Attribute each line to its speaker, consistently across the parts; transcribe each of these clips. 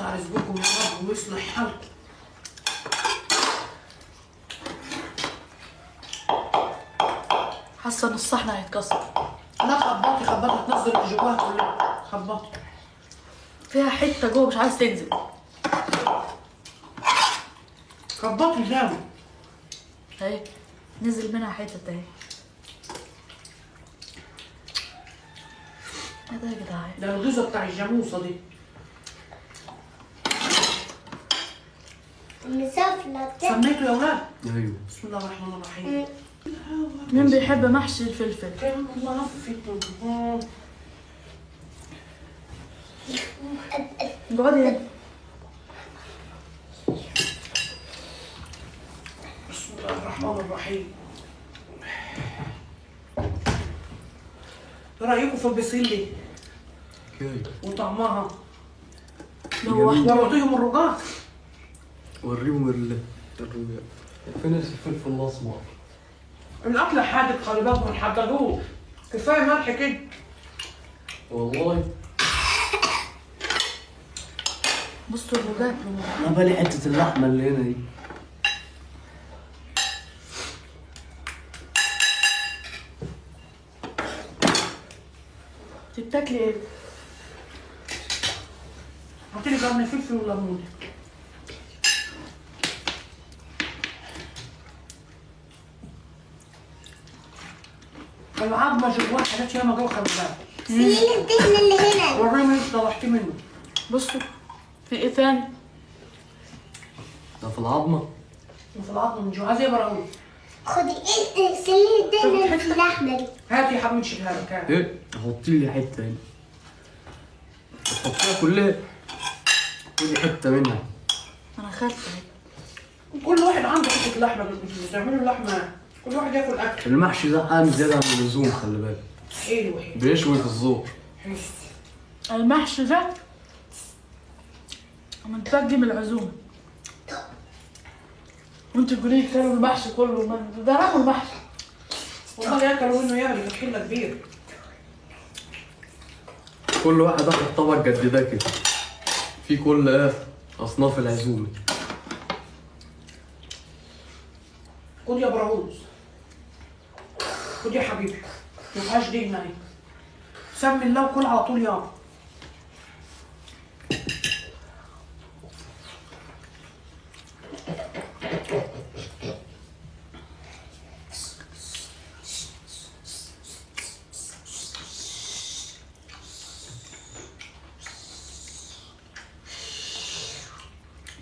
Speaker 1: يوسع رزقكم يا رب ويصلح حالكم.
Speaker 2: حاسه ان الصحن هيتكسر.
Speaker 1: لا خبطي خبطي تنزل اللي جواها كلها. خبطي
Speaker 2: فيها حته جوه مش عايز تنزل.
Speaker 1: خبطي جامد
Speaker 2: اهي نزل منها حته اهي. ايه ده يا جدعان؟
Speaker 1: ده الغذا بتاع الجاموسه دي.
Speaker 3: مسافلة
Speaker 1: سميته يا ولاد؟
Speaker 4: ايوه.
Speaker 1: بسم الله الرحمن الرحيم.
Speaker 2: مين بيحب محشي الفلفل؟
Speaker 1: كان الله فيكم.
Speaker 2: اقعدي هنا.
Speaker 1: بسم الله الرحمن الرحيم. ايه رايكم في البسله
Speaker 4: كيف؟
Speaker 1: وطعمها؟
Speaker 2: لو
Speaker 1: ورطيهم الرقاق.
Speaker 4: وريهم الرقاق. فين الفلفل الاسمر؟
Speaker 1: الاكل حادق خلي بالكم ما تحددوش. كفايه ملح كده.
Speaker 4: والله
Speaker 2: بصوا الرجاج.
Speaker 4: انا بالي حته اللحمه اللي هنا دي.
Speaker 2: انت بتاكلي ايه؟
Speaker 1: حطي لي قرن فلفل وليمون. العظمه جواها حاجات ياما جوه خلي بالك.
Speaker 3: سيل الدهن اللي هنا.
Speaker 1: وريني انت طلعتي منه.
Speaker 2: بصوا في ايه تاني؟
Speaker 4: ده في العظمه.
Speaker 1: وفي العظمه من جوا عايز ايه براوي؟
Speaker 3: خدي سيل الدهن اللي في اللحمة دي.
Speaker 1: هاتي يا حبيبي شيلها لك هات.
Speaker 4: ايه؟ حطي لي حته هنا. تحطيها كلها. خدي حته منها.
Speaker 2: انا خدت اهي.
Speaker 1: كل واحد عنده حته لحمه بتعملوا اللحمه. كل واحد ياكل اكل.
Speaker 4: المحشي ده حامي زياده عن اللزوم خلي بالك.
Speaker 1: ايه الوحيد؟
Speaker 4: بيشوي في الزور.
Speaker 2: المحشي ده مترجم العزومه. وانت تقولي لي كلوا المحشي كله. ده رموا المحشي.
Speaker 1: والله ياكلوا منه ياكل حله كبير.
Speaker 4: كل واحد اخد طبق قد ده كده. في كل اصناف العزومه.
Speaker 1: خد يا براوز. خد يا حبيبي. ما فيهاش دهنه اهي. سمي الله وكل على طول يابا.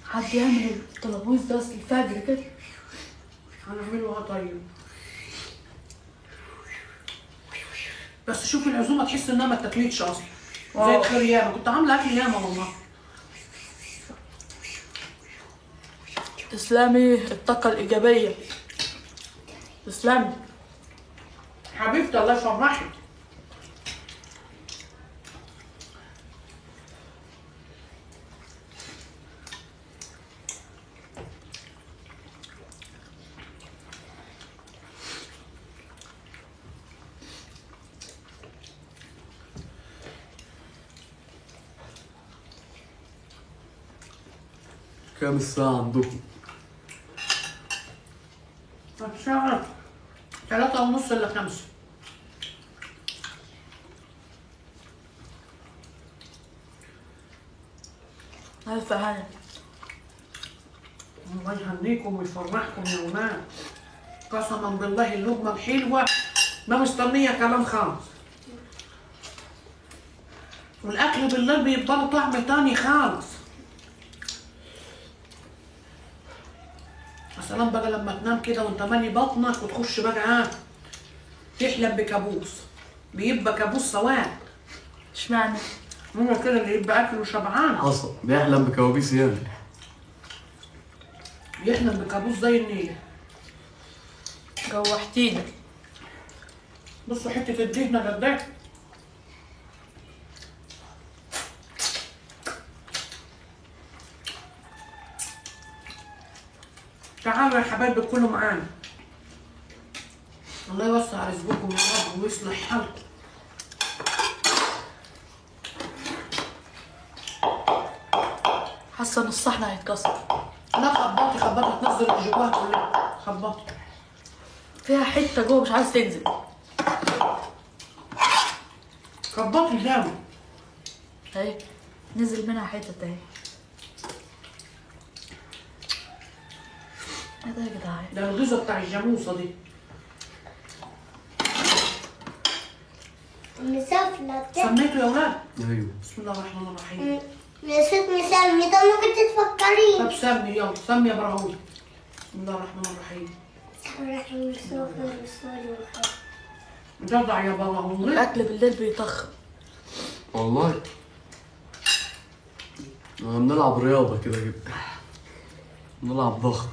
Speaker 2: حد يعمل التلاميذ ده الفجر كده.
Speaker 1: هنعمله طيب. بس شوفي العزومه تحس انها ما اتاكلتش اصلا. زي الخير ياما كنت عامله اكل ياما والله.
Speaker 2: تسلمي الطاقة الإيجابية. تسلمي.
Speaker 1: حبيبتي الله يفرحك.
Speaker 4: كام الساعه عندكم؟
Speaker 1: الساعة 3:30 إلا 5.
Speaker 2: ألف هلا.
Speaker 1: الله يهنيكم ويفرحكم يا ولاد. قسما بالله اللقمة الحلوة ما مستنية كلام خالص. والأكل بالليل بيبقى له طعم تاني خالص. يا سلام بقى لما تنام كده وانت مالي بطنك وتخش بقى تحلم بكابوس. بيبقى كابوس سواد.
Speaker 2: اشمعنى؟
Speaker 1: هو كده اللي يبقى أكل وشبعان
Speaker 4: حصل بيحلم بكوابيس يعني.
Speaker 1: يحلم بكابوس زي النيل.
Speaker 2: جوحتينا.
Speaker 1: بصوا حتة الدهنة قد ايه. تعالوا يا حبايبي كلوا معانا. الله يوسع رزقكم يا رب ويصلح حالكم.
Speaker 2: حاسه ان الصحن هيتكسر.
Speaker 1: لا خبطي خبطي تنزل اللي جواها كلها. خبطي.
Speaker 2: فيها حته جوه مش عايز تنزل.
Speaker 1: خبطي جامد.
Speaker 2: اهي نزل منها حته اهي. ايه ده يا جدعان؟
Speaker 1: ده الغذاء بتاع الجاموسه دي.
Speaker 3: مسافلة
Speaker 1: سميته يا ولاد؟
Speaker 4: ايوه.
Speaker 1: بسم الله الرحمن الرحيم.
Speaker 3: نسيت مسمي ده ممكن تتفكري.
Speaker 1: طب سمي يلا سمي يا براهوي. بسم الله الرحمن الرحيم.
Speaker 3: الرحمن الرحيم.
Speaker 1: جدع يا براهوي.
Speaker 2: الاكل بالليل بيطخن.
Speaker 4: والله بنلعب رياضة كده كده. بنلعب ضغط.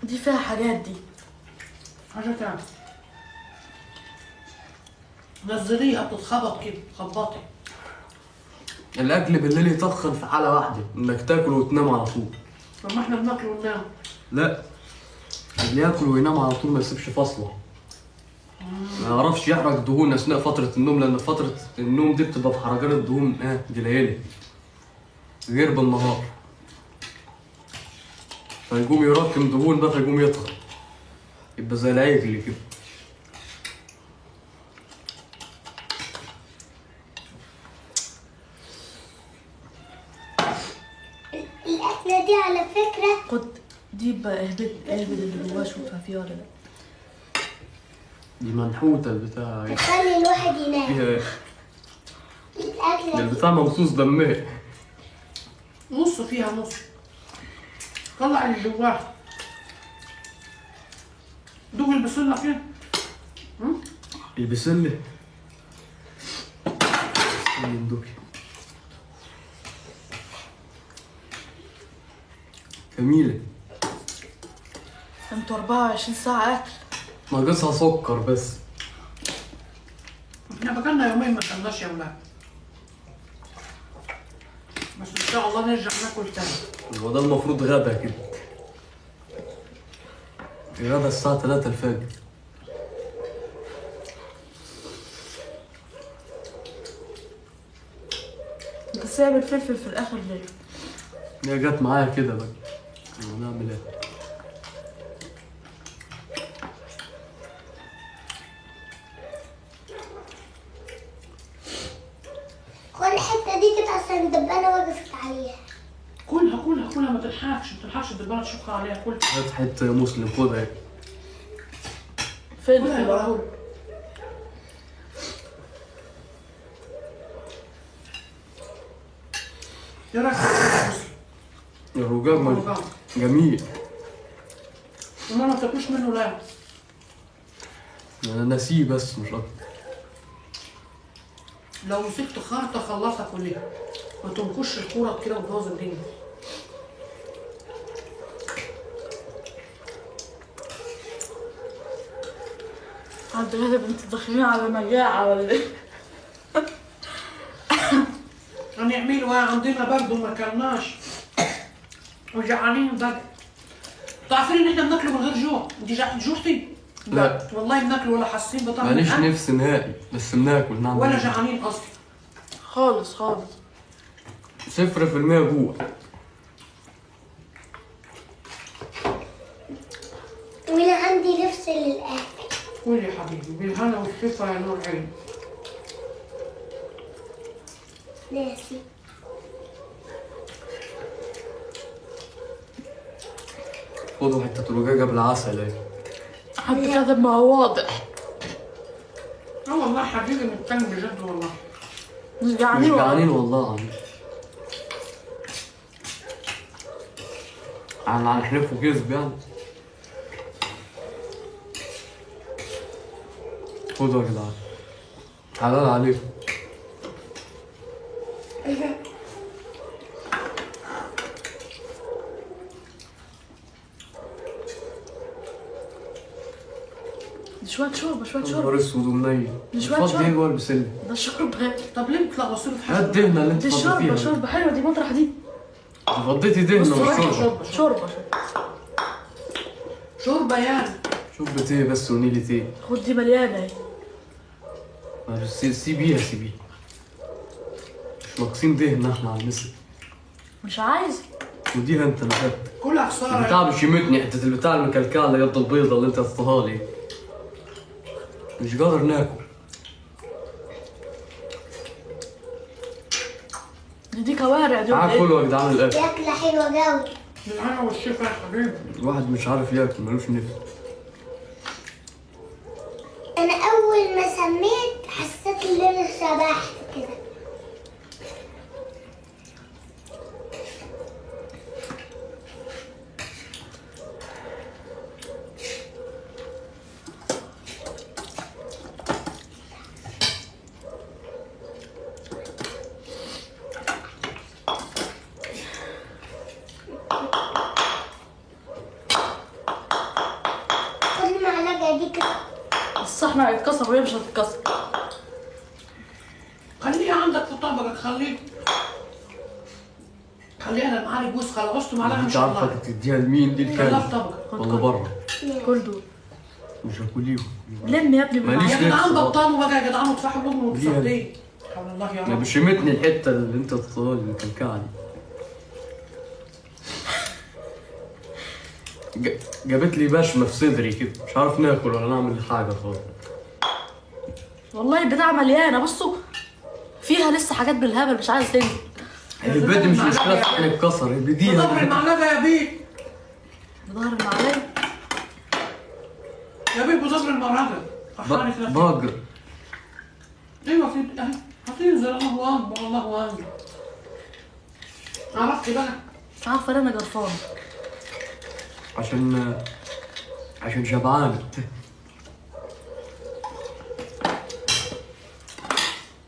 Speaker 2: دي فيها حاجات دي.
Speaker 1: حاجة تانية. نزليها بتتخبط كده خبطي.
Speaker 4: الأكل بالليل يطخن في حالة واحدة، إنك تاكل وتنام على طول.
Speaker 1: طب ما احنا بناكل وننام.
Speaker 4: لا، اللي ياكل وينام على طول ما يسيبش فصلة. ما يعرفش يحرق دهون أثناء فترة النوم، لأن فترة النوم دي بتبقى في حركات الدهون قليلة غير بالنهار. فيقوم يراكم دهون بقى فيقوم يطخن. يبقى زي العجل كده.
Speaker 3: الأكلة دي على فكرة
Speaker 2: خد دي بقى اهبد اللي جواه شوفها فيها ولا لا.
Speaker 4: دي منحوتة البتاع.
Speaker 3: بتخلي الواحد ينام.
Speaker 4: فيها إيه؟
Speaker 3: الأكلة دي
Speaker 4: البتاع ممصوص دمها.
Speaker 1: نص فيها نص. طلع اللي جواها. دوق البسلة فين؟
Speaker 4: البسلة يندوكي جميلة.
Speaker 2: انتوا 24 ساعة اكل.
Speaker 4: ناقصها سكر بس.
Speaker 1: احنا بقالنا يومين ما كلناش يا ولاد. بس ان شاء الله نرجع ناكل تاني.
Speaker 4: هو ده المفروض غدا كده. غدا الساعة 3 الفجر.
Speaker 2: انت سايب الفلفل في الاخر ليه؟
Speaker 4: هي جت معايا كده بقى. هنعمل ايه؟
Speaker 3: خد الحتة دي كده عشان الدبانة وقفت عليها.
Speaker 1: كلها كلها كلها ما تلحقش الدبانة تشوفها عليها كلها.
Speaker 4: هات حتة مسلم خدها اهي.
Speaker 1: كلها يا
Speaker 2: فلفل
Speaker 1: براهوي. ايه رايك في الفلفل؟
Speaker 4: الرجاج
Speaker 1: الرجاج.
Speaker 4: جميل.
Speaker 1: وما بتاكلوش منه لا.
Speaker 4: انا ناسيه بس مش اكتر.
Speaker 1: لو مسكت خرطة خلصها كلها. ما تنكش الكورة كده وتبوظ الدنيا.
Speaker 2: عند غالب انتوا داخلين على مجاعة ولا ايه؟
Speaker 1: هنعملوا ايه عندنا برضه ما كلناش. وجعانين برضه. تعرفين ان احنا بناكله من غير جوع. انت جوعتي؟
Speaker 4: لا.
Speaker 1: والله بناكله ولا حاسين بطعم
Speaker 4: ماليش
Speaker 1: الأكل
Speaker 4: نفس نهائي بس بناكل نعمل
Speaker 1: ولا
Speaker 4: ايه؟
Speaker 1: جعانين اصلا.
Speaker 2: خالص خالص.
Speaker 4: 0% جوع.
Speaker 3: وانا عندي نفس للأكل.
Speaker 1: قول يا حبيبي بالهنا والشفا يا نور عين.
Speaker 3: ناسي.
Speaker 4: خدوا حتة رجاجة بالعسل اهي.
Speaker 2: حد كذب ما هو واضح.
Speaker 1: اه والله حبيبي بنتكلم بجد والله.
Speaker 2: مش
Speaker 4: مش
Speaker 2: جعانين ولا
Speaker 4: جعانين والله العظيم. هنحلفوا كذب يعني. خدوا يا جدعان. حلال عليكم.
Speaker 2: دي شوية شوربة شوية
Speaker 4: نهار
Speaker 2: شوربة.
Speaker 4: اسود ومنيل.
Speaker 2: مش وقت
Speaker 4: فاضي
Speaker 2: شرب.
Speaker 4: ايه جوه البسلة؟
Speaker 2: ده شوربة.
Speaker 1: طب ليه بتلغوصوا في
Speaker 4: هات
Speaker 1: حاجه؟
Speaker 4: دهنة اللي انت
Speaker 2: دي شوربة
Speaker 4: فضيتيها.
Speaker 2: شوربة حلوة دي مطرح دي.
Speaker 4: فضيتي دهنة
Speaker 1: بص
Speaker 4: مش
Speaker 1: رايحة
Speaker 4: شوربة.
Speaker 1: شوربه
Speaker 2: شوربة.
Speaker 1: شوربه يعني.
Speaker 4: شوف بتيه بس ونيلي تيه.
Speaker 2: خد دي مليانة اهي.
Speaker 4: بس سيبيها سيبيها. مش ناقصين دهن احنا على المسك.
Speaker 2: مش عايز.
Speaker 4: وديها انت اللي
Speaker 1: كلها خساره.
Speaker 4: البتاع مش يمتني، حتة البتاع المكلكعة اللي قد البيضة اللي انت حطيتها لي. مش قادر ناكل.
Speaker 2: دي كوارع دي ولا
Speaker 4: تعال
Speaker 2: ايه؟
Speaker 4: كلوا يا جدعان الاكل.
Speaker 3: أكلة حلوة جوي.
Speaker 1: بالهنا والشفا يا حبيبي.
Speaker 4: الواحد مش عارف ياكل ملوش نفس.
Speaker 3: أنا أول ما سميت حسيت إن أنا شبحت كده. خد المعلقة دي كده.
Speaker 2: الصحن هيتكسر وهي مش هتتكسر.
Speaker 1: خليها عندك في طبقك. خليها لما جوز خلصت معلقه
Speaker 4: مش
Speaker 1: مش
Speaker 4: عارفة
Speaker 1: الله.
Speaker 4: تديها لمين دي
Speaker 1: خليها في
Speaker 4: الكلب
Speaker 1: طبقك.
Speaker 4: ولا بره.
Speaker 2: كل دول.
Speaker 4: مش هاكليهم.
Speaker 2: لم يا ابني
Speaker 4: ماليش
Speaker 1: يا
Speaker 2: بالمعلقة.
Speaker 1: جدعان
Speaker 4: نفس.
Speaker 1: بطلوا بقى يا جدعان وتفحوا لهم
Speaker 4: ليه؟
Speaker 1: وتصدقوا. حول الله يا
Speaker 4: انا
Speaker 1: رب.
Speaker 4: مش يمتني الحتة اللي انت حطيتها لي المكلكعة دي. جابت لي بشمة في صدري كده، مش عارف ناكل ولا نعمل حاجة خالص.
Speaker 2: والله البتاعة مليانة بصوا. فيها لسه حاجات بالهبل مش عايز تنزل.
Speaker 4: البيت مش مشكلة في حاجة اتكسر،
Speaker 1: بظهر
Speaker 4: بديها.
Speaker 1: المعلقه يا بيه.
Speaker 2: بظهر المعلقة.
Speaker 1: يا بيه بظهر المعلقه. أحياني كده.
Speaker 4: باجر.
Speaker 1: ايوه في هتنزل. الله اكبر الله اكبر. عرفت بقى.
Speaker 2: مش عارفة ليه انا جرفانة.
Speaker 4: عشان شبعان.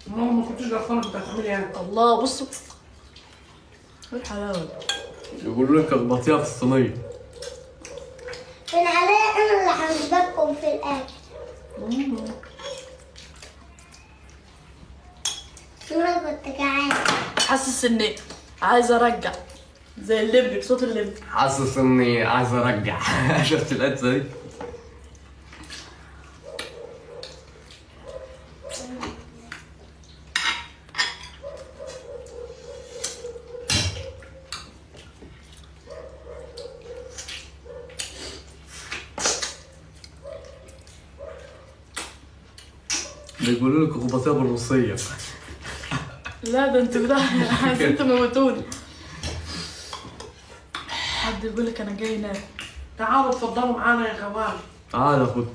Speaker 1: ماما ما كنتش غلطانه كنت هتعملي ايه؟
Speaker 2: الله بصوا. ايه الحلاوة دي؟
Speaker 4: يقولوا لك اخبطيها في الصينية.
Speaker 3: من عليا أنا اللي هنسبقكم في الأكل. أنا كنت جعانة.
Speaker 2: حاسس اني عايز ارجع زي اللبلب صوت اللبلب.
Speaker 4: حاسس اني عايز ارجع. شفت القدسة دي؟ بيقولوا لك اخبطيها بالروسية.
Speaker 2: لا ده انتوا كده عايزين تموتوني. حد يقول لك انا جاي نام.
Speaker 1: تعالوا اتفضلوا معانا يا خوان.
Speaker 4: تعال خد.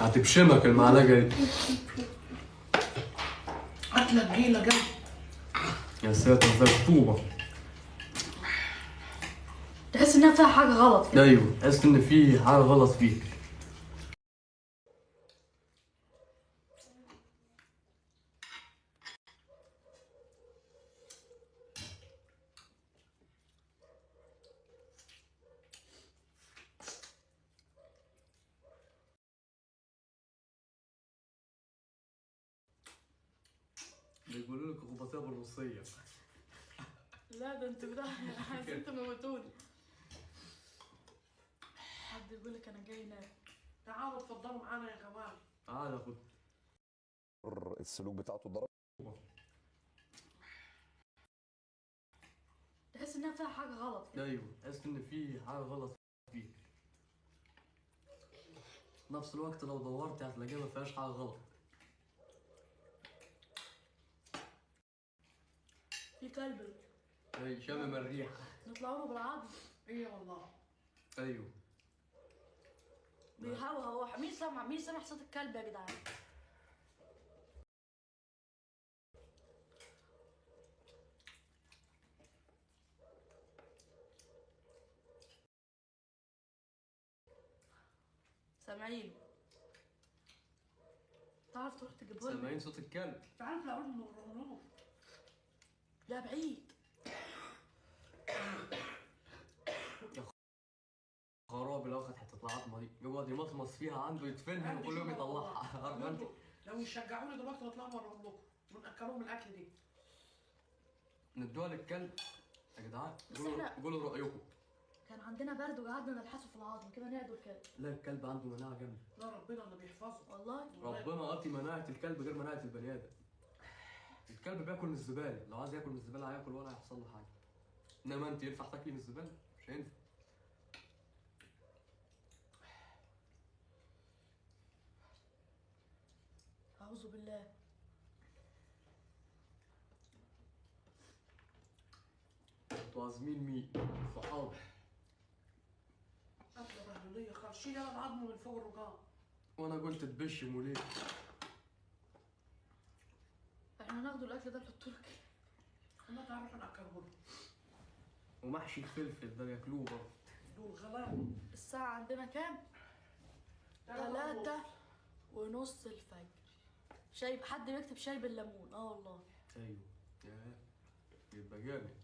Speaker 4: هتبشمك المعلقة دي.
Speaker 1: اكله تقيله جدا.
Speaker 4: يا ساتر ده رطوبة.
Speaker 2: تحس انها فيها حاجة غلط كده.
Speaker 4: ايوه تحس ان في حاجة غلط فيك. بيقولوا لك اخبطيها بالروسية.
Speaker 2: لا ده انتوا كده عايزين تموتوني. حد يقول لك انا جاي نام.
Speaker 1: تعالوا اتفضلوا معانا يا خوان.
Speaker 4: تعال خد.
Speaker 5: السلوك بتاعته ضرب.
Speaker 2: تحس انها فيها حاجة غلط كده.
Speaker 4: ايوه تحس ان في حاجة غلط فيك. في نفس الوقت لو دورت هتلاقيها ما فيهاش حاجة غلط.
Speaker 2: في كلب
Speaker 4: اي شامم الريحة.
Speaker 2: نطلعوا له بالعرض.
Speaker 1: ايه والله.
Speaker 4: ايوه.
Speaker 2: بيهوهو. مين سمع صوت الكلب يا جدعان؟ سامعين. تعرف تروح تجيبه لنا؟
Speaker 4: سامعين صوت الكلب.
Speaker 1: تعرف لو قلنا نغرمه.
Speaker 2: لا بعيد.
Speaker 4: خراب لو اخد حتة العظمة دي يقعد يمصمص فيها عنده يدفنها وكل يوم يطلعها. عارف انت؟
Speaker 1: لو يشجعوني دلوقتي نطلع نورهم لكم وناكلهم الاكل دي.
Speaker 4: ندوها للكلب يا جدعان.
Speaker 2: بس
Speaker 4: قولوا
Speaker 2: إحنا-
Speaker 4: قولوا رأيكم.
Speaker 2: كان عندنا برد وقعدنا نلحسه في العظم كده نعدوا الكلب.
Speaker 4: لا الكلب عنده مناعة جامدة.
Speaker 1: لا ربنا اللي بيحفظه.
Speaker 2: والله
Speaker 4: ربنا قاطي مناعة الكلب غير مناعة البني آدم. الكلب بياكل من الزبالة، لو عايز ياكل من الزبالة هياكل ولا هيحصل له حاجة. إنما أنت ينفع تاكلي من الزبالة؟ مش هينفع.
Speaker 2: أعوذ بالله.
Speaker 4: انتوا عازمين مين؟ صحابي.
Speaker 1: أكلة بهلولية خالص، شيل يلا العظم من فوق الرجال.
Speaker 4: وأنا قلت تبشم وليه؟
Speaker 2: احنا هناخدوا الأكل ده نحطه لك.
Speaker 1: ما تعرف أنا أكلهولهم.
Speaker 4: ومحشي الفلفل ده ياكلوه برضه.
Speaker 1: دول غلابة.
Speaker 2: الساعة عندنا كام؟ 3:30 الفجر. شاي، حد بيكتب شاي بالليمون. والله.
Speaker 4: أيوه. ياه يبقى جامد.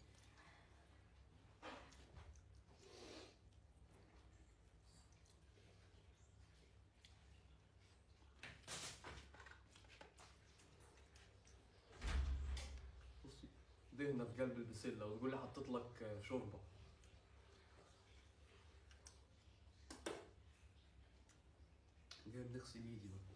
Speaker 4: بصي دهنة في قلب البسلة وتقول لي حطيت لك شوربة. جاي نغسل ايدي بقى.